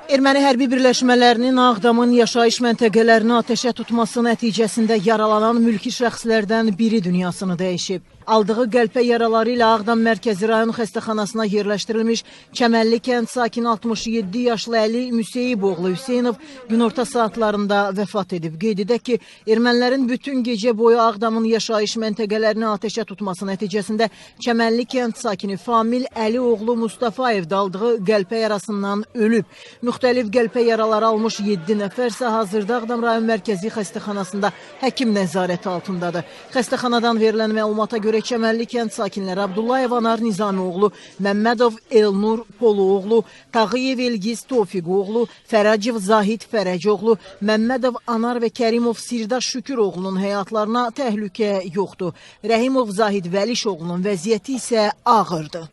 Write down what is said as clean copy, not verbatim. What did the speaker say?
Erməni hərbi birləşmələrinin Ağdamın yaşayış məntəqələrini ateşə tutması nəticəsində yaralanan mülki şəxslərdən biri dünyasını dəyişib. Aldığı qəlpə yaraları ilə Ağdam Mərkəzi rayon xəstəxanasına yerləşdirilmiş Çəmənli kənd sakini 67 yaşlı Əli Müseyiboğlu Hüseynov günorta saatlarında vəfat edib. Qeyd edək ki, ermənilərin bütün gecə boyu Ağdamın yaşayış məntəqələrini ateşə tutması nəticəsində Çəmənli kənd sakini Famil Əli oğlu Mustafayev daldığı qəlpə yarasından ölüb. Müxtəlif qəlpə yaraları almış 7 nəfər isə hazırda Ağdam rayon mərkəzi xəstəxanasında həkim nəzarəti altındadır. Xəstəxanadan verilən məlumata görə Çəmənli kənd sakinləri Abdullayev Anar Nizamioğlu, Məmmədov Elnur Poluoğlu, Tağıyev Elgiz Tofiqoğlu, Fərəcov Zahid Fərəcoğlu, Məmmədov Anar və Kərimov Sirdaş Şüküroğlunun həyatlarına təhlükə yoxdur. Rəhimov Zahid Vəlişoğlunun vəziyyəti isə ağırdır.